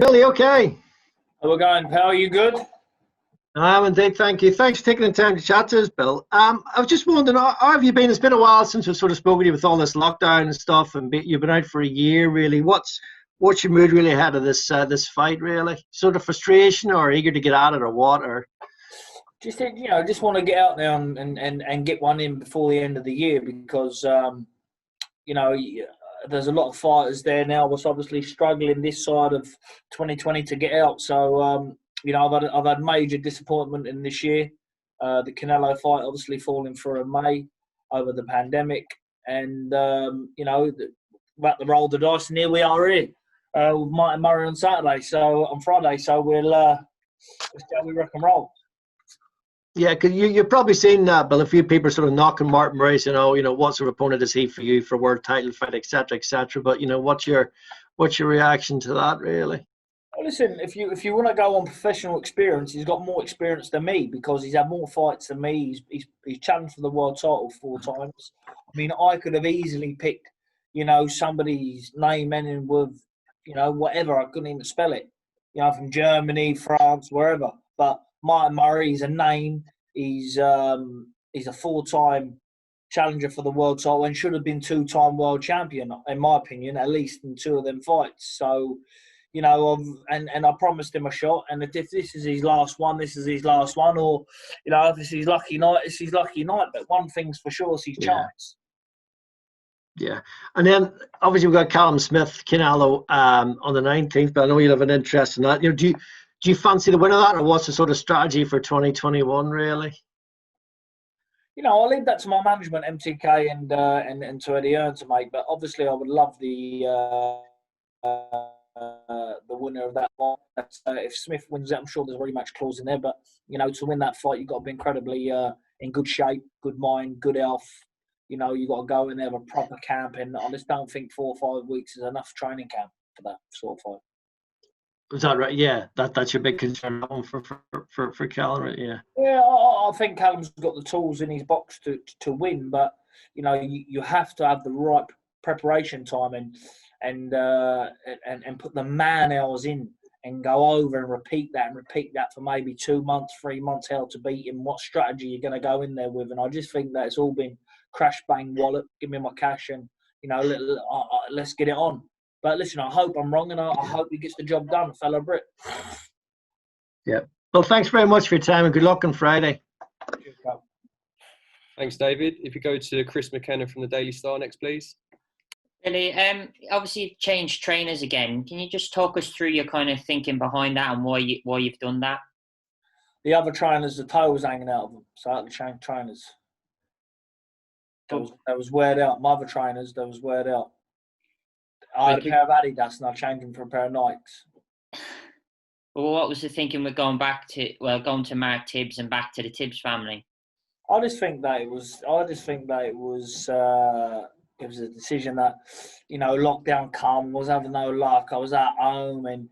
Billy, okay. How we going, pal? You good? I am indeed, thank you. Thanks for taking the time to chat to us, Bill. I was just wondering, how have you been? It's been a while since we've sort of spoken to you with all this lockdown and stuff, and you've been out for a year, really. What's your mood really ahead of this fight, really? Sort of frustration, or eager to get at it, or what? Or Just want to get out there and get one in before the end of the year because you know there's a lot of fighters there now was obviously struggling this side of 2020 to get out. So I've had major disappointment in this year. The Canelo fight obviously falling through in May over the pandemic, and about to roll the dice, and here we are here with Martin Murray on Saturday. So on Friday, so we'll see how we rock and roll. yeah, because you've probably seen that, Bill. A few people sort of knocking Martin Murray, saying, "Oh, what sort of opponent is he for you for a world title fight, etc., etc." But what's your reaction to that, really? Well, listen, if you want to go on professional experience, he's got more experience than me because he's had more fights than me. He's challenged for the world title 4 times. I mean, I could have easily picked, somebody's name ending with, whatever. I couldn't even spell it. From Germany, France, wherever. But Martin Murray, he's a name. He's a 4-time challenger for the world title and should have been 2-time world champion, in my opinion, at least in 2 of them fights. So, and I promised him a shot. And if this is his last one, this is his last one. Or, if it's his lucky night, it's his lucky night. But one thing's for sure, it's his chance. Yeah, and then obviously we've got Callum Smith, Canelo on the 19th. But I know you'll have an interest in that. Do you fancy the winner of that, or what's the sort of strategy for 2021, really? I'll leave that to my management, MTK, and to Eddie Earn to make. But obviously, I would love the winner of that fight. If Smith wins it, I'm sure there's a rematch clause in there. But to win that fight, you've got to be incredibly in good shape, good mind, good health. You've got to go in there with a proper camp, and I just don't think 4 or 5 weeks is enough training camp for that sort of fight. Is that right? Yeah, that's your big concern for Callum, right? Yeah. Yeah, I think Callum's got the tools in his box to win, but you have to have the right preparation time and put the man hours in and go over and repeat that for maybe 2 months, 3 months, how to beat him, what strategy you're going to go in there with. And I just think that it's all been crash, bang, wallet, give me my cash and, let's get it on. But listen, I hope I'm wrong and I hope he gets the job done, fellow Brit. Yeah. Well, thanks very much for your time and good luck on Friday. Thanks, David. If you go to Chris McKenna from the Daily Star next, please. Billy, obviously you've changed trainers again. Can you just talk us through your kind of thinking behind that and why you've done that? The other trainers, the toe was hanging out of them, so I had to change trainers. That was weared out. My other trainers, that was weared out. I had a pair of Adidas and I changed them for a pair of Nikes. Well, what was the thinking with going to Mark Tibbs and back to the Tibbs family? I just think that it was a decision that, lockdown come, was having no luck. I was at home and,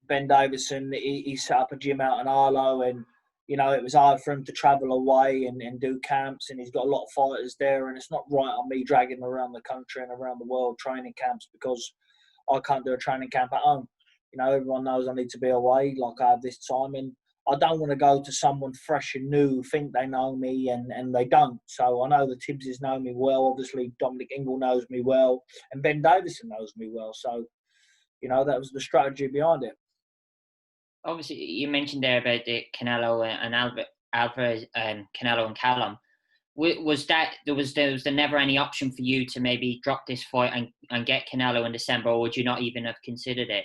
Ben Davison, he set up a gym out in Arlo and, it was hard for him to travel away and do camps, and he's got a lot of fighters there, and it's not right on me dragging him around the country and around the world training camps because I can't do a training camp at home. Everyone knows I need to be away like I have this time, and I don't want to go to someone fresh and new, think they know me, and they don't. So I know the Tibbses know me well. Obviously, Dominic Ingle knows me well, and Ben Davison knows me well. So, that was the strategy behind it. Obviously, you mentioned there about the Canelo and Alvarez, Canelo and Callum. Was there never any option for you to maybe drop this fight and get Canelo in December, or would you not even have considered it?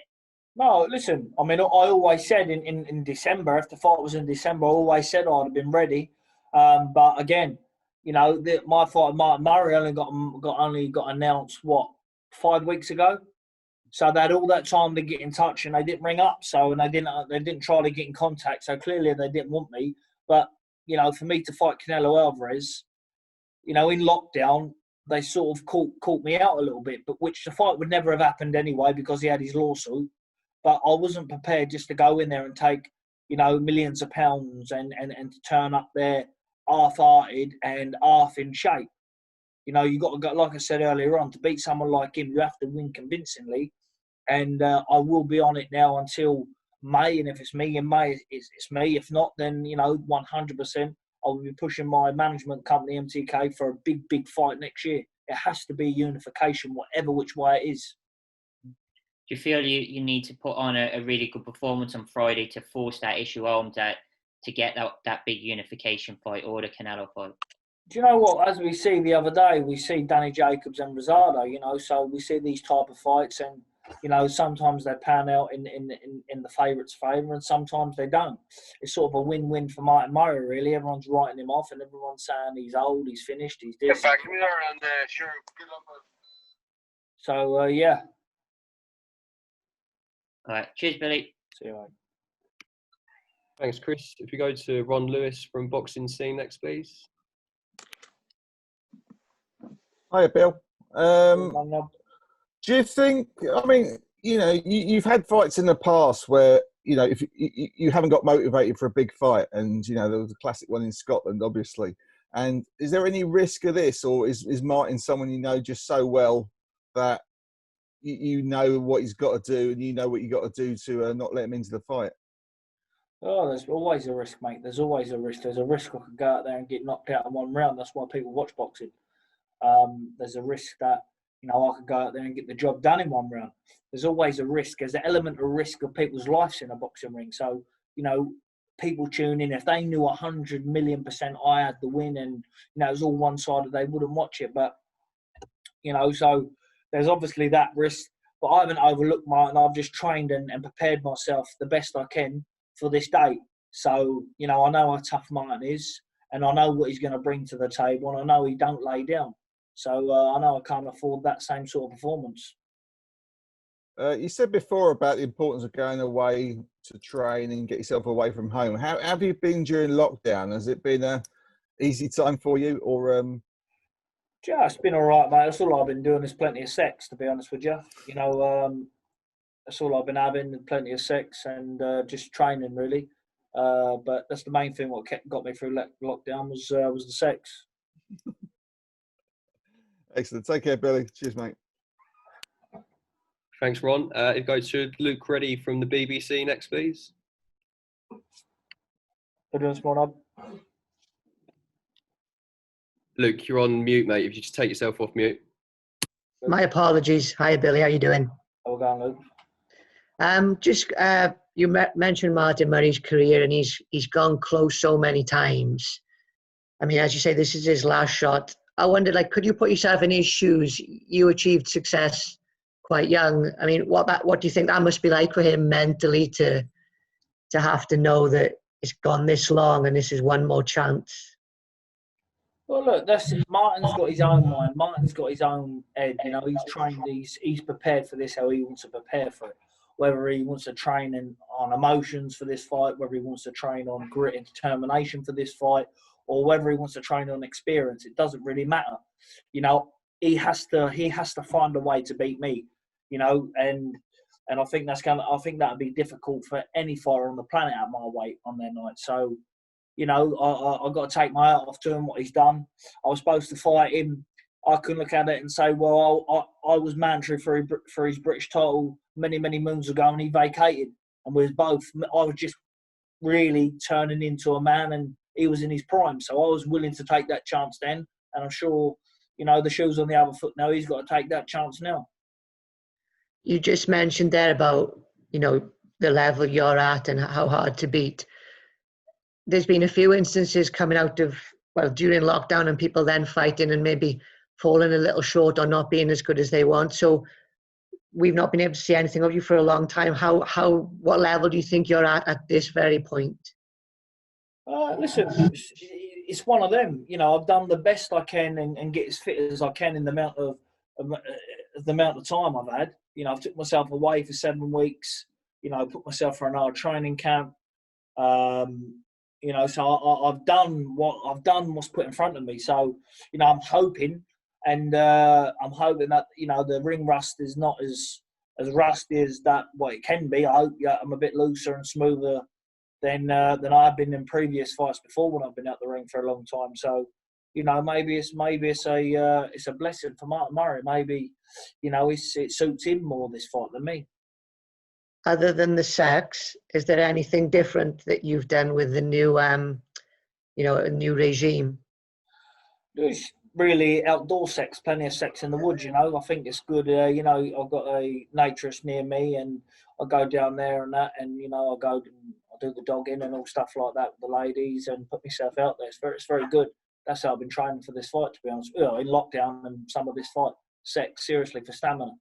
No, listen, I mean, I always said in December, if the fight was in December, I always said I'd have been ready. But again, my fight with Martin Murray only got announced, 5 weeks ago? So they had all that time to get in touch and they didn't ring up. And they didn't try to get in contact. So clearly they didn't want me. But, for me to fight Canelo Alvarez, in lockdown, they sort of caught me out a little bit, but which the fight would never have happened anyway because he had his lawsuit. But I wasn't prepared just to go in there and take, millions of pounds and to turn up there half-hearted and half in shape. You got to go, like I said earlier on, to beat someone like him, you have to win convincingly. and I will be on it now until May. And if it's me in May, it's me. If not, then 100%. I will be pushing my management company MTK for a big fight next year. It has to be unification, whatever which way it is. Do you feel you need to put on a really good performance on Friday to force that issue home to get that big unification fight or the Canelo fight? Do you know what? As we see the other day, we see Danny Jacobs and Rosado, so we see these type of fights, and sometimes they pan out in the favourite's favour, and sometimes they don't. It's sort of a win-win for Martin Murray, really. Everyone's writing him off, and everyone's saying he's old, he's finished, he's this. Get back in there and sure, good luck. So yeah. All right, cheers, Billy. See you later. Thanks, Chris. If you go to Ron Lewis from Boxing Scene next, please. Hiya, Bill. Do you think, I mean, you've had fights in the past where, if you haven't got motivated for a big fight, and, there was a classic one in Scotland, obviously. And is there any risk of this, or is Martin someone you know just so well that you know what he's got to do and you know what you got to do to not let him into the fight? Oh, there's always a risk, mate. There's always a risk. There's a risk I could go out there and get knocked out in one round. That's why people watch boxing. There's a risk that, I could go out there and get the job done in one round. There's always a risk. There's an element of risk of people's lives in a boxing ring. So, people tune in. If they knew 100,000,000% I had the win and, it was all one-sided, they wouldn't watch it. But, so there's obviously that risk. But I haven't overlooked Martin. I've just trained and prepared myself the best I can for this date. So, I know how tough Martin is, and I know what he's going to bring to the table, and I know he don't lay down. So I know I can't afford that same sort of performance. You said before about the importance of going away to train and get yourself away from home. How have you been during lockdown? Has it been a easy time for you, or? Yeah, it's been all right, mate. That's all I've been doing is plenty of sex, to be honest with you. That's all I've been having, plenty of sex and just training, really. But that's the main thing. What got me through lockdown was the sex. Excellent. Take care, Billy. Cheers, mate. Thanks, Ron. If you go to Luke Reddy from the BBC next, please. How doing, small knob? Luke, you're on mute, mate. If you just take yourself off mute. My apologies. Hi, Billy. How you doing? How we going, Luke? You mentioned Martin Murray's career, and he's gone close so many times. I mean, as you say, this is his last shot. I wondered, could you put yourself in his shoes? You achieved success quite young. I mean, what do you think that must be like for him mentally to have to know that it's gone this long and this is one more chance? Well, look, Martin's got his own mind. Martin's got his own head. He's trained. He's prepared for this how he wants to prepare for it. Whether he wants to train on emotions for this fight, whether he wants to train on grit and determination for this fight, or whether he wants to train on experience, it doesn't really matter. He has to find a way to beat me. And I think that'd be difficult for any fighter on the planet at my weight on their night. So, I got to take my hat off to him, what he's done. I was supposed to fight him. I couldn't look at it and say, well, I was mandatory for his British title many moons ago, and he vacated. And we was both. I was just really turning into a man, and he was in his prime. So I was willing to take that chance then, and I'm sure, the shoe's on the other foot now. He's got to take that chance now. You just mentioned there about, the level you're at and how hard to beat. There's been a few instances coming out of, during lockdown, and people then fighting and maybe falling a little short or not being as good as they want. So we've not been able to see anything of you for a long time. What level do you think you're at this very point? Listen, it's one of them. I've done the best I can and get as fit as I can in the amount of time I've had. I've took myself away for 7 weeks. I put myself for another training camp. So I've done what's put in front of me. So, I'm hoping, and I'm hoping that the ring rust is not as rusty as that what it can be. I hope I'm a bit looser and smoother than I've been in previous fights before when I've been out the ring for a long time. So, maybe it's a blessing for Martin Murray. Maybe it suits him more this fight than me. other than the sex, is there anything different that you've done with the new, a new regime? There's really outdoor sex, plenty of sex in the woods, I think it's good. I've got a naturist near me and I go down there and that, and, I go and I do the dogging and all stuff like that with the ladies and put myself out there. It's very good. That's how I've been training for this fight, to be honest. In lockdown and some of this fight, sex, seriously, for stamina.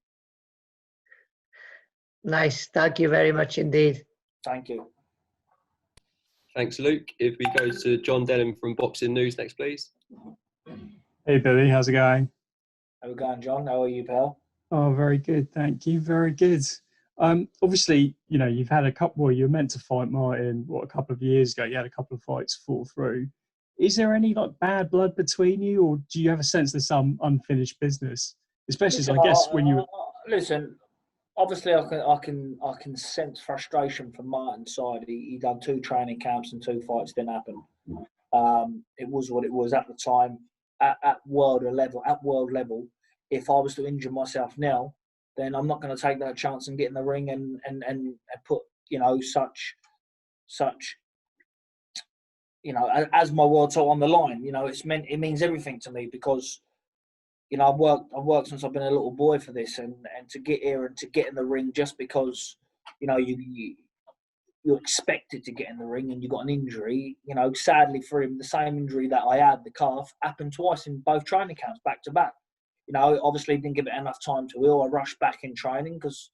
Nice. Thank you very much indeed. Thank you. Thanks, Luke. If we go to John Denham from Boxing News next, please. Hey, Billy. How's it going? How we going, John? How are you, pal? Oh, very good. Thank you. Very good. Obviously, you've had a couple. Well, you were meant to fight Martin, a couple of years ago. You had a couple of fights fall through. Is there any bad blood between you, or do you have a sense there's some unfinished business? Especially, Listen, I guess, when you listen. Obviously, I can sense frustration from Martin's side. He done 2 training camps and 2 fights, didn't happen. It was what it was at the time. At world level, if I was to injure myself now, then I'm not going to take that chance and get in the ring and put such as my world title on the line. It means everything to me because I've worked since I've been a little boy for this, and to get here and to get in the ring just because you're expected to get in the ring and you got an injury. Sadly for him, the same injury that I had, the calf, happened twice in both training camps back to back. Obviously didn't give it enough time to heal. I rushed back in training because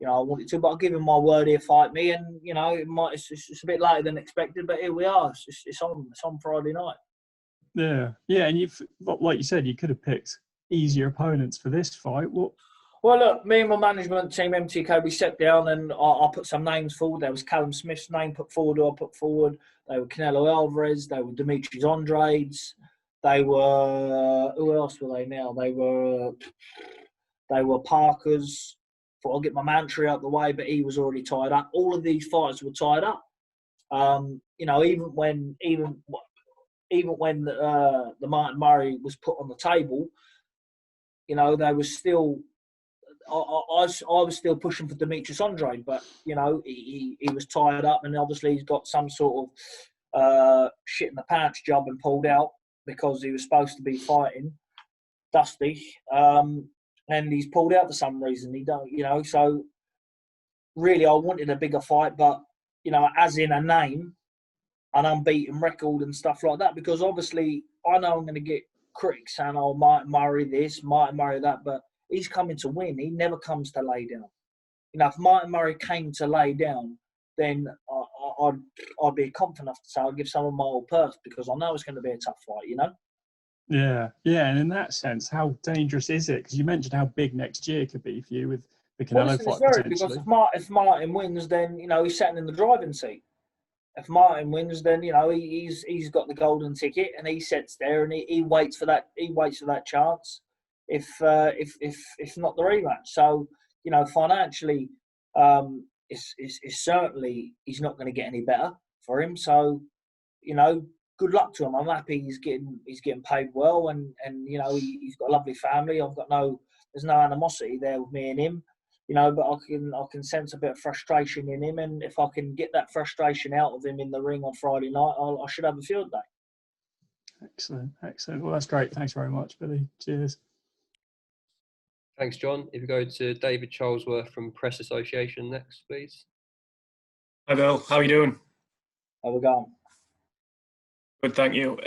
I wanted to, but I'll give him my word he'll fight me, and it's a bit later than expected, but here we are. It's on Friday night. Yeah, and you've, like you said, you could have picked easier opponents for this fight. Well, look, me and my management team, MTK, we sat down and I put some names forward. There was Callum Smith's name put forward, who I put forward. They were Canelo Alvarez. They were Demetrius Andrade's. They were, who else were they now? They were Parker's. Thought I'll get my Mantry out the way, but he was already tied up. All of these fighters were tied up. Even when the Martin Murray was put on the table, they were still. I was still pushing for Demetrius Andrade, but he was tied up, and obviously he's got some sort of shit in the pants job and pulled out because he was supposed to be fighting Dusty, and he's pulled out for some reason. He don't, So really, I wanted a bigger fight, but as in a name, an unbeaten record and stuff like that, because obviously I know I'm going to get critics saying, "Oh, Martin Murray this, Martin Murray that," but he's coming to win. He never comes to lay down. If Martin Murray came to lay down, then I'd be confident enough to say I'd give someone my old purse because I know it's going to be a tough fight, Yeah, and in that sense, how dangerous is it? Because you mentioned how big next year could be for you with the Canelo fight potentially. Because if Martin wins, then he's sitting in the driving seat. If Martin wins, then he's got the golden ticket and he sits there and he waits for that. He waits for that chance. If not the rematch, so financially, it's certainly he's not going to get any better for him. So good luck to him. I'm happy he's getting paid well, and he's got a lovely family. There's no animosity there with me and him. But I can sense a bit of frustration in him, and if I can get that frustration out of him in the ring on Friday night, I should have a field day. Excellent. Well, that's great. Thanks very much, Billy. Cheers. Thanks, John. If you go to David Charlesworth from Press Association next, please. Hi, Bill. How are you doing? How we going? Good, thank you.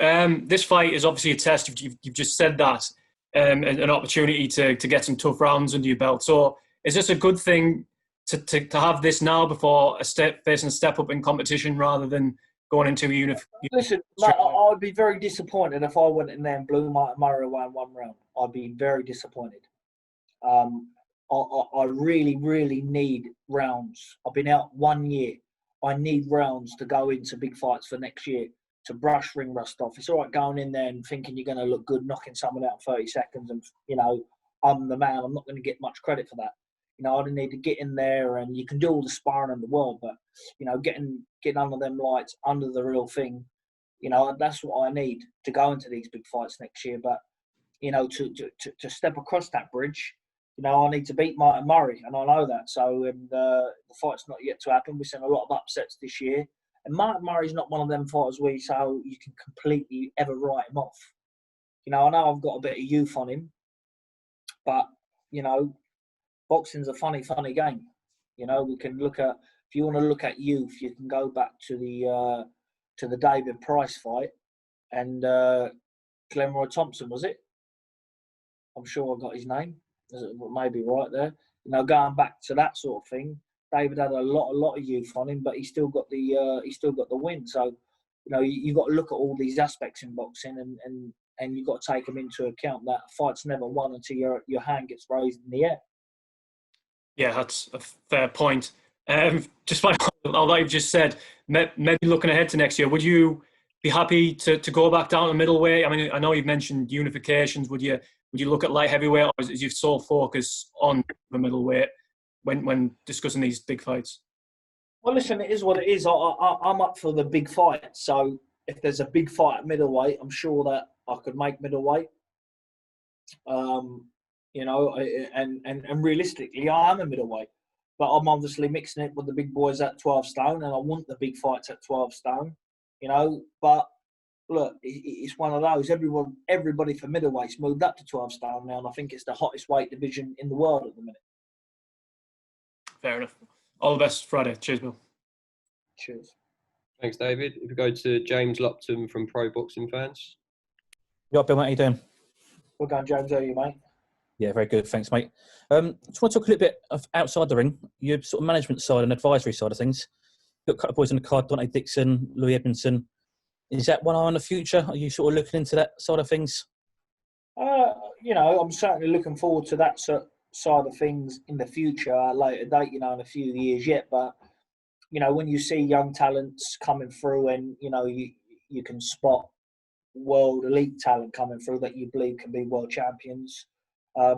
This fight is obviously a test. You've just said that, an opportunity to get some tough rounds under your belt. So, is this a good thing to have this now before facing a step up in competition rather than going into a unit? Listen, mate, I'd be very disappointed if I went in there and blew Martin Murray away in one round. I'd be very disappointed. I really, really need rounds. I've been out 1 year. I need rounds to go into big fights for next year, to brush ring rust off. It's all right going in there and thinking you're going to look good, knocking someone out in 30 seconds and, I'm the man. I'm not going to get much credit for that. I didn't need to get in there, and you can do all the sparring in the world, but, getting under them lights, under the real thing, that's what I need to go into these big fights next year. But, to step across that bridge, You know, I need to beat Martin Murray, and I know that. So, and the fight's not yet to happen. We've seen a lot of upsets this year. And Martin Murray's not one of them fighters where you say, oh, you can completely ever write him off. You know, I know I've got a bit of youth on him, but, you know, boxing's a funny, funny game. You know, we can look at, if you want to look at youth, you can go back to the David Price fight and Glenroy Thompson, was it? I'm sure I got his name. Maybe right there. You know, going back to that sort of thing, David had a lot of youth on him, but he still got the win. So, you know, you've got to look at all these aspects in boxing, and you've got to take them into account. That a fight's never won until your hand gets raised in the air. Yeah, that's a fair point. Just like all that you've just said, maybe looking ahead to next year, would you be happy to go back down to middleweight? I mean, I know you've mentioned unifications. Would you look at light heavyweight, or is your sole focus on the middleweight when discussing these big fights? Well, listen, it is what it is. I'm up for the big fight. So if there's a big fight at middleweight, I'm sure that I could make middleweight. You know, and realistically, I am a middleweight. But I'm obviously mixing it with the big boys at 12 stone, and I want the big fights at 12 stone, you know. But look, it's one of those. Everybody for middleweight's moved up to 12 stone now, and I think it's the hottest weight division in the world at the minute. Fair enough. All the best Friday. Cheers, Bill. Cheers. Thanks, David. If we go to James Lupton from Pro Boxing Fans. Yeah, Bill, mate, how you doing? We're going, James. How are you, mate? Yeah, very good. Thanks, mate. Just want to talk a little bit of outside the ring, your sort of management side and advisory side of things. You've got a couple of boys on the card, Dante Dixon, Louis Edmondson. Is that one eye on the future? Are you sort of looking into that side of things? You know, I'm certainly looking forward to that side of things in the future, at a later date, you know, in a few years yet. But, you know, when you see young talents coming through and, you know, you can spot world elite talent coming through that you believe can be world champions,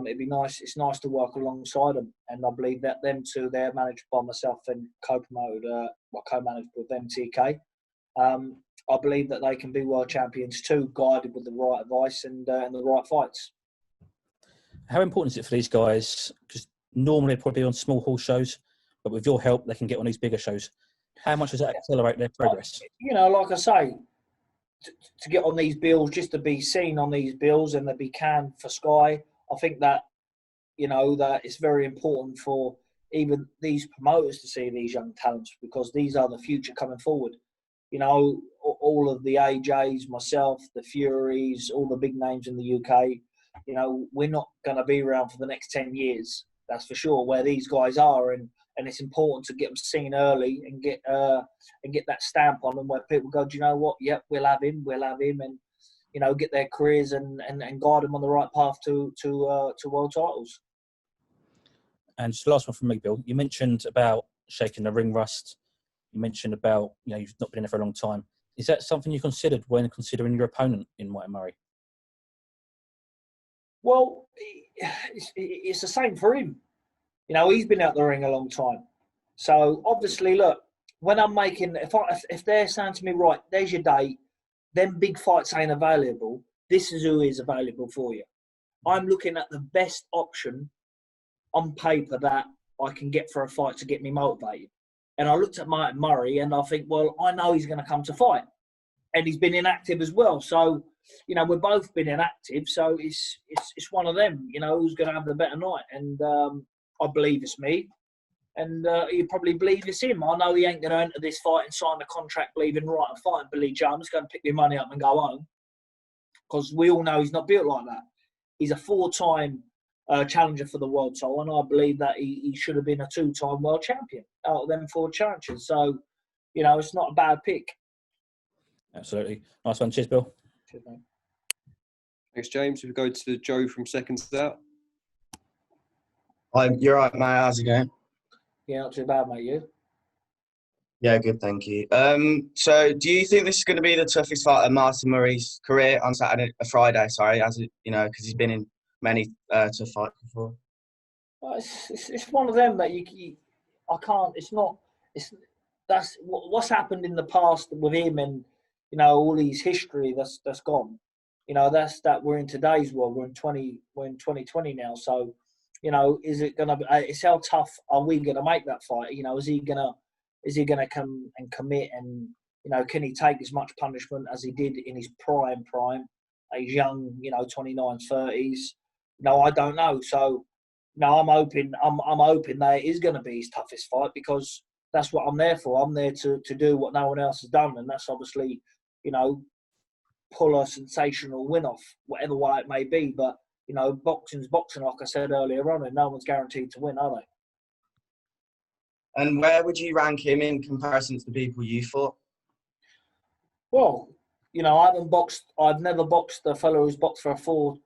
it'd be nice. It's nice to work alongside them, and I believe that them two, they're managed by myself and co-managed with MTK. I believe that they can be world champions too, guided with the right advice and the right fights. How important is it for these guys? Because normally they're probably on small hall shows, but with your help, they can get on these bigger shows. How much does that accelerate their progress? You know, like I say, to get on these bills, just to be seen on these bills and to be canned for Sky, I think that, you know, that it's very important for even these promoters to see these young talents, because these are the future coming forward. You know, all of the AJs, myself, the Furies, all the big names in the UK, you know, we're not going to be around for the next 10 years. That's for sure, where these guys are. And it's important to get them seen early and get that stamp on them where people go, do you know what? Yep, we'll have him. And, you know, get their careers and guide them on the right path to world titles. And just the last one from me, Bill. You mentioned about shaking the ring rust. You mentioned about, you know, you've not been in there for a long time. Is that something you considered when considering your opponent in Martin Murray? Well, it's the same for him. You know, he's been out the ring a long time. So obviously, look, when I'm making, if they're saying to me, right, there's your date, them big fights ain't available, this is who is available for you. I'm looking at the best option on paper that I can get for a fight to get me motivated. And I looked at Martin Murray and I think, well, I know he's going to come to fight. And he's been inactive as well. So, you know, we've both been inactive. So it's one of them, you know, who's going to have the better night. And I believe it's me. And you probably believe it's him. I know he ain't going to enter this fight and sign a contract believing, right, I'm fighting Billy Joe. I'm just going to pick my money up and go home. Because we all know he's not built like that. He's a 4-time challenger for the world title, and I believe that he should have been a 2-time world champion out of them 4 challenges. So, you know, it's not a bad pick. Absolutely. Nice one. Cheers, Bill. Cheers, mate. Thanks, James. We go to Joe from Seconds Out. You're right, mate. How's it going? Yeah, not too bad, mate. You? Yeah, good, thank you. So do you think this is going to be the toughest fight of Martin Murray's career on Friday, as it, you know, because he's been in many tough fights before? Well, it's one of them that I can't. That's what's happened in the past with him, and you know, all his history that's gone. You know, that we're in today's world. We're in 2020 now. So You know, is it gonna? It's how tough are we gonna make that fight? You know, is he gonna come and commit, and you know, can he take as much punishment as he did in his prime? He's young, you know, 29s, 30s. No, I don't know. So, no, I'm hoping that it is going to be his toughest fight, because that's what I'm there for. I'm there to do what no one else has done, and that's obviously, you know, pull a sensational win off, whatever way it may be. But you know, boxing's boxing, like I said earlier on, and no one's guaranteed to win, are they? And where would you rank him in comparison to the people you fought? Well, you know, I've never boxed a fellow who's boxed for four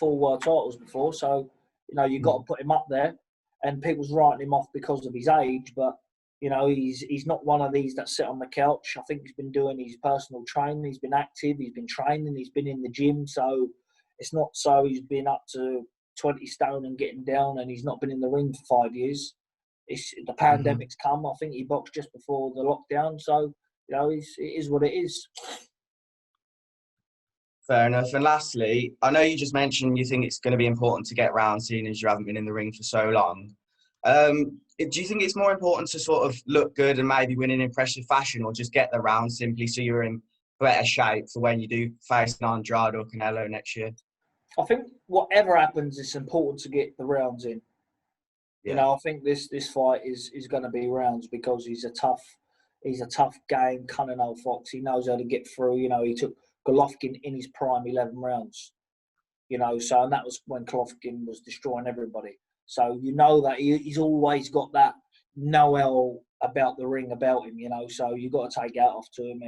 world titles before. So, you know, you've got to put him up there. And people's writing him off because of his age, but you know, he's not one of these that sit on the couch. I think he's been doing his personal training. He's been active. He's been training. He's been in the gym. So it's not so he's been up to 20 stone and getting down, and he's not been in the ring for 5 years. The pandemic's come. I think he boxed just before the lockdown. So, you know, it is what it is. Fair enough. And lastly, I know you just mentioned you think it's going to be important to get rounds, seeing as you haven't been in the ring for so long. Do you think it's more important to sort of look good and maybe win in impressive fashion, or just get the round simply so you're in better shape for when you do face Andrade or Canelo next year? I think whatever happens, it's important to get the rounds in. Yeah. You know, I think this fight is going to be rounds, because he's a tough game, cunning old fox. He knows how to get through. You know, he took Golovkin in his prime 11 rounds. You know, so, and that was when Golovkin was destroying everybody. So you know that he's always got that know-how about the ring about him, you know. So you've got to take that off to him,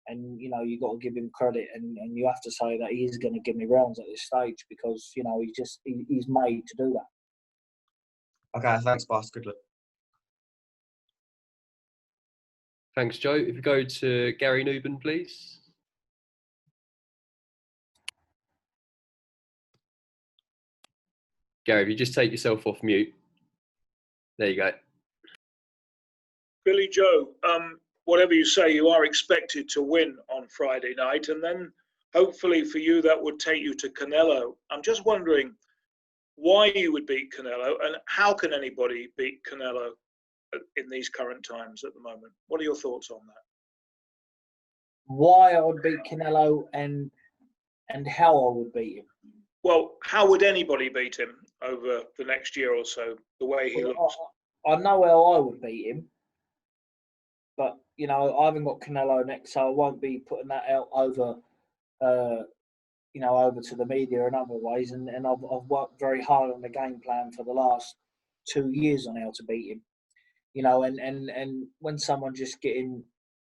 and you know, you've got to give him credit, and you have to say that he is going to give me rounds at this stage, because, you know, he's made to do that. Okay, thanks, boss. Good luck. Thanks, Joe. If you go to Gary Newman, please. Gary, if you just take yourself off mute. There you go. Billy Joe, whatever you say, you are expected to win on Friday night, and then hopefully for you that would take you to Canelo. I'm just wondering why you would beat Canelo, and how can anybody beat Canelo in these current times at the moment? What are your thoughts on that? Why I would beat Canelo and how I would beat him. Well, how would anybody beat him over the next year or so, the way he looks? I know how I would beat him, but, you know, I haven't got Canelo next, so I won't be putting that out over, you know, over to the media in other ways. And I've worked very hard on the game plan for the last 2 years on how to beat him. You know, and when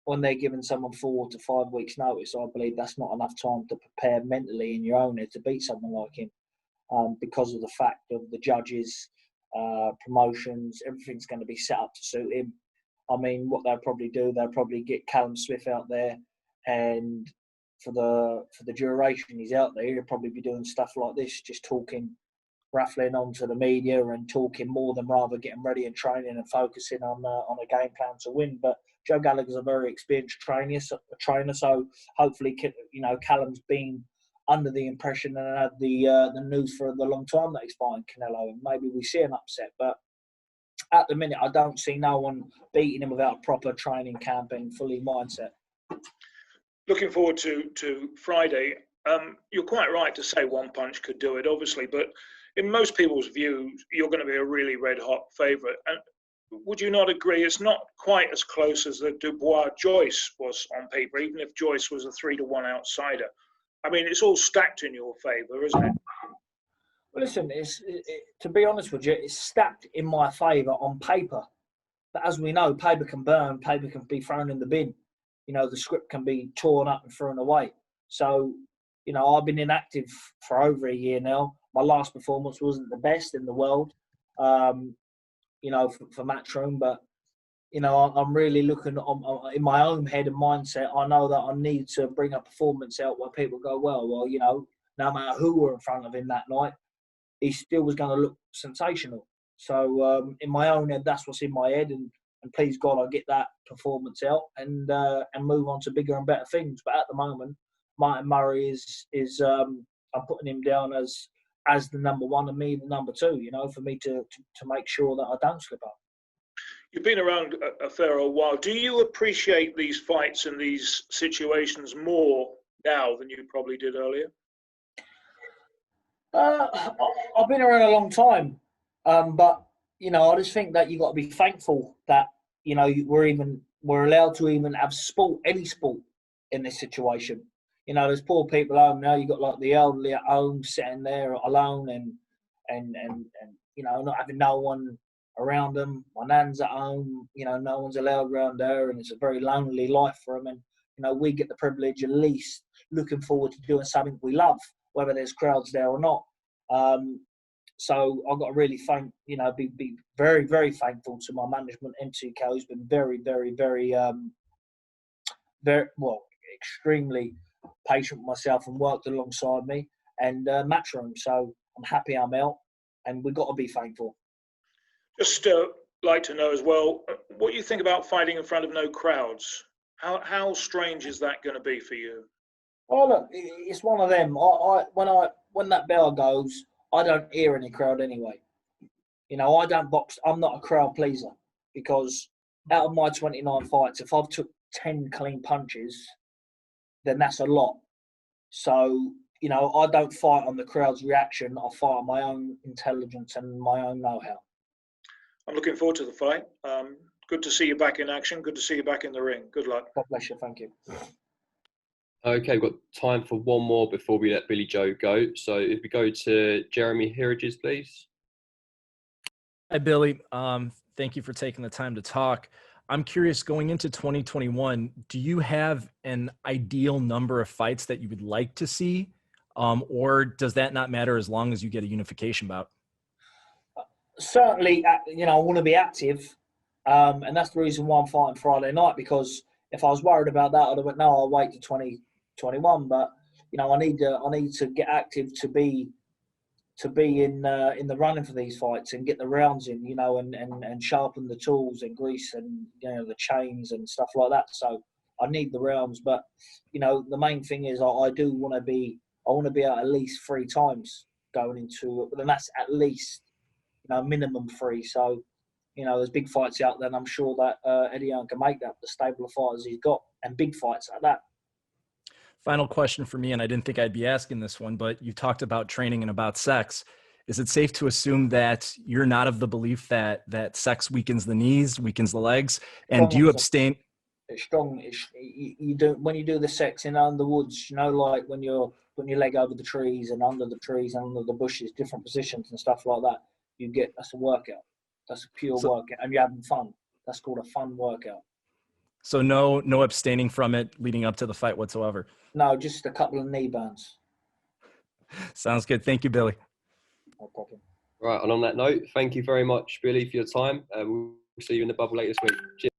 when they're giving someone 4 to 5 weeks notice, I believe that's not enough time to prepare mentally in your own head to beat someone like him, because of the fact of the judges, promotions, everything's going to be set up to suit him. I mean, what they'll probably do, they'll probably get Callum Smith out there, and for the duration he's out there, he'll probably be doing stuff like this, just talking, raffling onto the media and talking more than rather getting ready and training and focusing on a game plan to win. But Joe Gallagher's a very experienced trainer, so hopefully, you know, Callum's been under the impression and had the news for the long time that he's fighting Canelo, and maybe we see an upset. But at the minute, I don't see no one beating him without a proper training camp and fully mindset. Looking forward to Friday. You're quite right to say one punch could do it, obviously, but in most people's views, you're going to be a really red-hot favourite. And would you not agree it's not quite as close as the Dubois-Joyce was on paper, even if Joyce was a 3-1 outsider? I mean, it's all stacked in your favour, isn't it? Well, listen, to be honest with you, it's stacked in my favour on paper. But as we know, paper can burn, paper can be thrown in the bin. You know, the script can be torn up and thrown away. So, you know, I've been inactive for over a year now. My last performance wasn't the best in the world, you know, for Matchroom. But, you know, I'm really looking in my own head and mindset. I know that I need to bring a performance out where people go, well, you know, no matter who were in front of him that night, he still was going to look sensational. So in my own head, that's what's in my head. And please God, I get that performance out and move on to bigger and better things. But at the moment, Martin Murray is I'm putting him down as as the number one and me the number two, you know, for me to make sure that I don't slip up. You've been around a fair old while. Do you appreciate these fights and these situations more now than you probably did earlier? I've been around a long time, but you know, I just think that you got to be thankful that, you know, we're allowed to even have sport, any sport, in this situation. You know, there's poor people at home now. You got like the elderly at home sitting there alone and you know, not having no one around them. My nan's at home. You know, no one's allowed around there, and it's a very lonely life for them. And you know, we get the privilege at least looking forward to doing something we love, whether there's crowds there or not. So I've got to really thank, you know, be very, very thankful to my management, MCK, who's been very, very, very, extremely patient with myself and worked alongside me, and Matchroom. So I'm happy I'm out, and we've got to be thankful. Just like to know as well, what you think about fighting in front of no crowds. How strange is that going to be for you? Oh look, it's one of them. When that bell goes, I don't hear any crowd anyway. You know, I don't box. I'm not a crowd pleaser, because out of my 29 fights, if I've took 10 clean punches, then that's a lot. So, you know, I don't fight on the crowd's reaction. I fight on my own intelligence and my own know-how. I'm looking forward to the fight. Good to see you back in action. Good to see you back in the ring. Good luck. God bless you. Thank you. Okay, we've got time for one more before we let Billy Joe go. So if we go to Jeremy Herages, please. Hi, Billy. Thank you for taking the time to talk. I'm curious, going into 2021, do you have an ideal number of fights that you would like to see? Or does that not matter as long as you get a unification bout? Certainly, you know, I want to be active. And that's the reason why I'm fighting Friday night, because if I was worried about that, I'd have went, no, I'll wait to 2021. But, you know, I need to get active to be in the running for these fights and get the rounds in, you know, and sharpen the tools and grease and, you know, the chains and stuff like that. So I need the rounds. But, you know, the main thing is I do want to be out at least 3 times going into it. And that's at least, you know, minimum 3. So, you know, there's big fights out there, and I'm sure that Eddie Hearn can make that, the stable of fighters he's got, and big fights like that. Final question for me, and I didn't think I'd be asking this one, but you talked about training and about sex. Is it safe to assume that you're not of the belief that sex weakens the knees, weakens the legs, and do you abstain? It's strong. You do, when you do the sex in under the woods, you know, like when you're putting your leg over the trees and under the trees and under the bushes, different positions and stuff like that. That's a workout. That's a pure workout, and you're having fun. That's called a fun workout. So no abstaining from it leading up to the fight whatsoever? No, just a couple of knee burns. Sounds good. Thank you, Billy. No problem. Right, and on that note, thank you very much, Billy, for your time. We'll see you in the bubble later this week. Cheers.